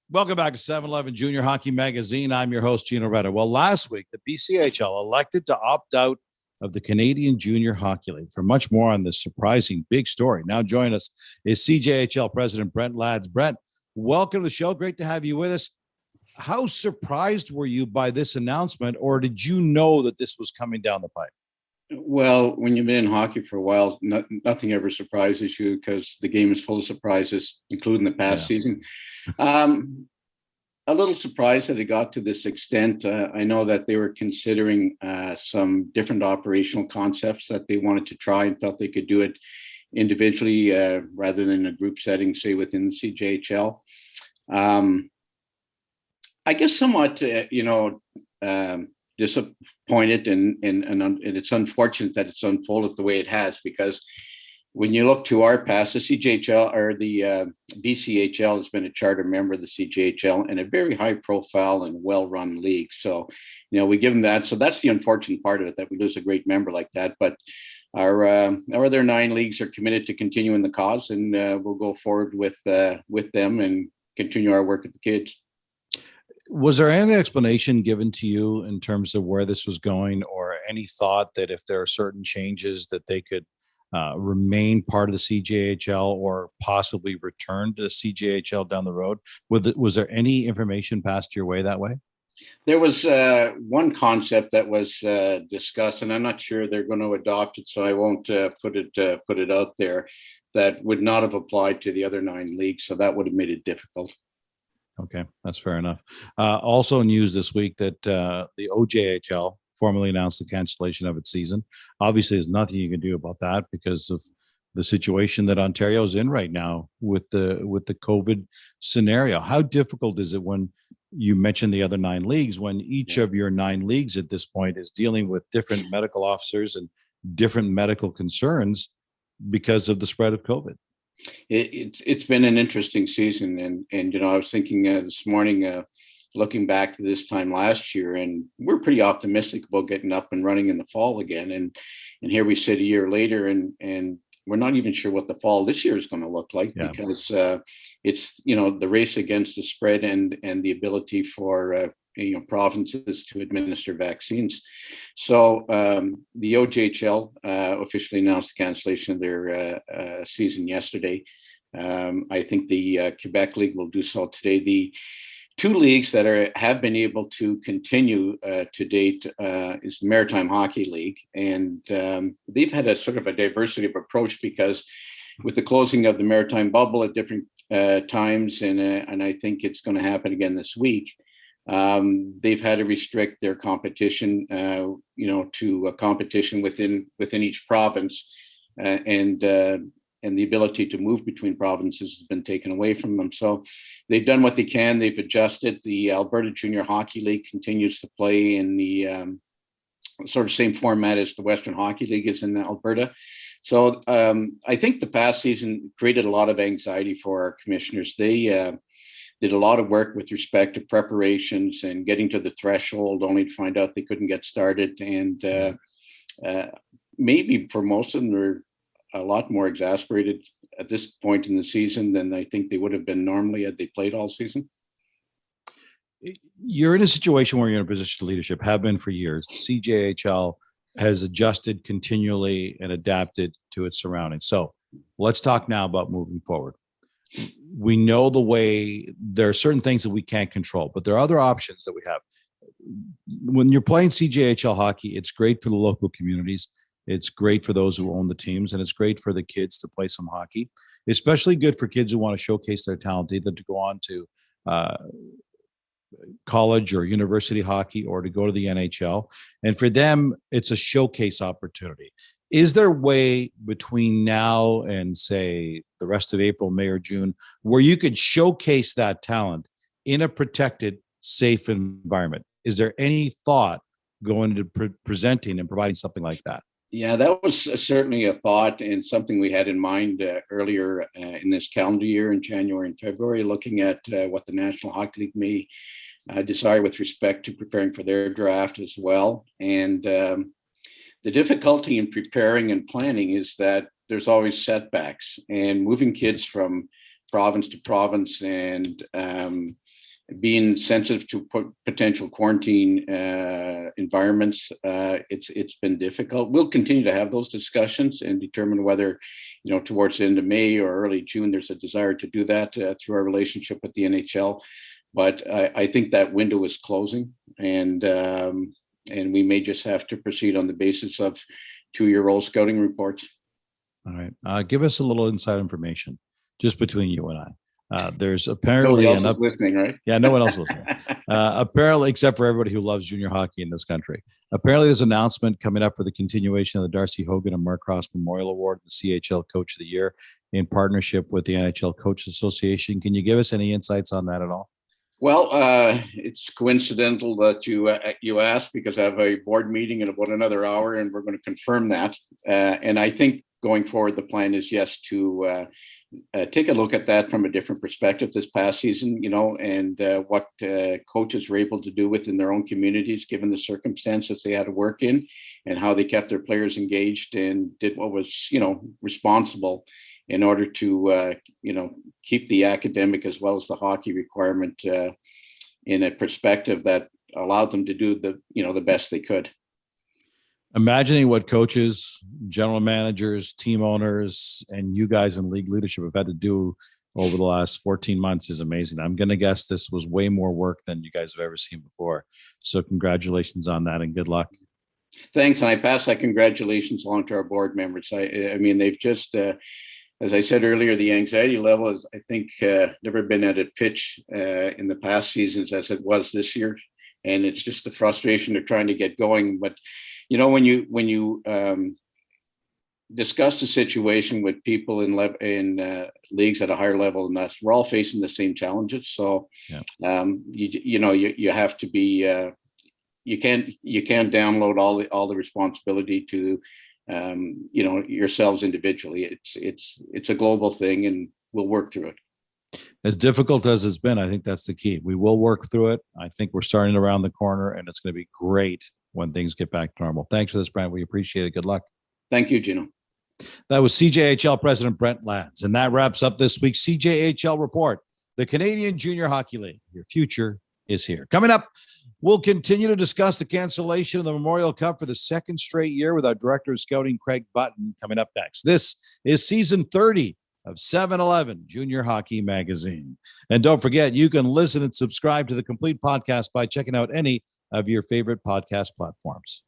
Welcome back to 7-Eleven Junior Hockey Magazine. I'm your host, Gino Reda. Well, last week, the BCHL elected to opt out of the Canadian Junior Hockey League. For much more on this surprising big story, now join us is CJHL President Brent Ladds. Brent, welcome to the show. Great to have you with us. How surprised were you by this announcement, or did you know that this was coming down the pipe? Well, when you've been in hockey for a while, nothing ever surprises you because the game is full of surprises, including the past season. A little surprised that it got to this extent. I know that they were considering some different operational concepts that they wanted to try and felt they could do it individually rather than in a group setting, say within the CJHL. I guess somewhat, disappointed and it's unfortunate that it's unfolded the way it has, because when you look to our past, the CJHL or the BCHL has been a charter member of the CJHL and a very high profile and well-run league. So, we give them that. So that's the unfortunate part of it, that we lose a great member like that. But our other 9 leagues are committed to continuing the cause, and we'll go forward with them and continue our work with the kids. Was there any explanation given to you in terms of where this was going, or any thought that if there are certain changes that they could remain part of the CJHL or possibly return to the CJHL down the road? Was there any information passed your way that way? There was one concept that was discussed, and I'm not sure they're going to adopt it, so I won't put it out there, that would not have applied to the other 9 leagues, so that would have made it difficult. Okay, that's fair enough. Also news this week that the OJHL formally announced the cancellation of its season. Obviously, there's nothing you can do about that because of the situation that Ontario is in right now with the COVID scenario. How difficult is it when you mention the other 9 leagues, when each of your 9 leagues at this point is dealing with different medical officers and different medical concerns because of the spread of COVID? It's been an interesting season, and I was thinking this morning, looking back to this time last year, and we're pretty optimistic about getting up and running in the fall again. And here we sit a year later, and we're not even sure what the fall this year is going to look like, because it's the race against the spread and the ability for provinces to administer vaccines. So the OJHL officially announced the cancellation of their season yesterday. I think the Quebec League will do so today. The 2 leagues that have been able to continue to date is the Maritime Hockey League, and they've had a sort of a diversity of approach, because with the closing of the maritime bubble at different times, and I think it's going to happen again this week. They've had to restrict their competition, to a competition within each province, and the ability to move between provinces has been taken away from them. So they've done what they can. They've adjusted. The Alberta Junior Hockey League continues to play in the sort of same format as the Western Hockey League is in Alberta. So I think the past season created a lot of anxiety for our commissioners. They did a lot of work with respect to preparations and getting to the threshold, only to find out they couldn't get started. And maybe for most of them, they're a lot more exasperated at this point in the season than I think they would have been normally had they played all season. You're in a situation where you're in a position of leadership, have been for years. The CJHL has adjusted continually and adapted to its surroundings. So let's talk now about moving forward. We know the way there are certain things that we can't control, but there are other options that we have. When you're playing CJHL hockey, it's great for the local communities. It's great for those who own the teams, and it's great for the kids to play some hockey, especially good for kids who want to showcase their talent, either to go on to college or university hockey or to go to the NHL. And for them, it's a showcase opportunity. Is there a way between now and, say, the rest of April, May, or June, where you could showcase that talent in a protected, safe environment? Is there any thought going into presenting and providing something like that? Yeah, that was certainly a thought and something we had in mind earlier in this calendar year in January and February, looking at what the National Hockey League may decide with respect to preparing for their draft as well. And the difficulty in preparing and planning is that there's always setbacks, and moving kids from province to province and being sensitive to potential quarantine environments, it's been difficult. We'll continue to have those discussions and determine whether, towards the end of May or early June, there's a desire to do that through our relationship with the NHL. But I think that window is closing, and we may just have to proceed on the basis of 2-year-old scouting reports. All right. Give us a little inside information, just between you and I. There's apparently nobody else is listening, right? Yeah, no one else listening. Apparently, except for everybody who loves junior hockey in this country. Apparently, there's an announcement coming up for the continuation of the Darcy Hogan and Mark Cross Memorial Award, the CHL Coach of the Year, in partnership with the NHL Coaches Association. Can you give us any insights on that at all? Well, it's coincidental that you asked, because I have a board meeting in about another hour, and we're going to confirm that. And I think going forward, the plan is, yes, to take a look at that from a different perspective this past season, and what coaches were able to do within their own communities, given the circumstances they had to work in, and how they kept their players engaged and did what was, responsible in order to, keep the academic as well as the hockey requirement in a perspective that allowed them to do the best they could. Imagining what coaches, general managers, team owners, and you guys in league leadership have had to do over the last 14 months is amazing. I'm going to guess this was way more work than you guys have ever seen before. So congratulations on that, and good luck. Thanks. And I pass that congratulations along to our board members. I mean, they've just, as I said earlier, the anxiety level is, I think, never been at a pitch in the past seasons as it was this year. And it's just the frustration of trying to get going. But when you discuss the situation with people in leagues at a higher level than us, we're all facing the same challenges. So, yeah. You have to be. You can't download all the responsibility to yourselves individually. It's a global thing, and we'll work through it. As difficult as it's been, I think that's the key. We will work through it. I think we're starting around the corner, and it's going to be great when things get back to normal. Thanks for this, Brent. We appreciate it. Good luck. Thank you, Gino. That was CJHL President Brent Ladds. And that wraps up this week's CJHL Report, the Canadian Junior Hockey League. Your future is here. Coming up, we'll continue to discuss the cancellation of the Memorial Cup for the second straight year with our Director of Scouting, Craig Button, coming up next. This is season 30 of 7-Eleven Junior Hockey Magazine. And don't forget, you can listen and subscribe to the complete podcast by checking out any of your favorite podcast platforms.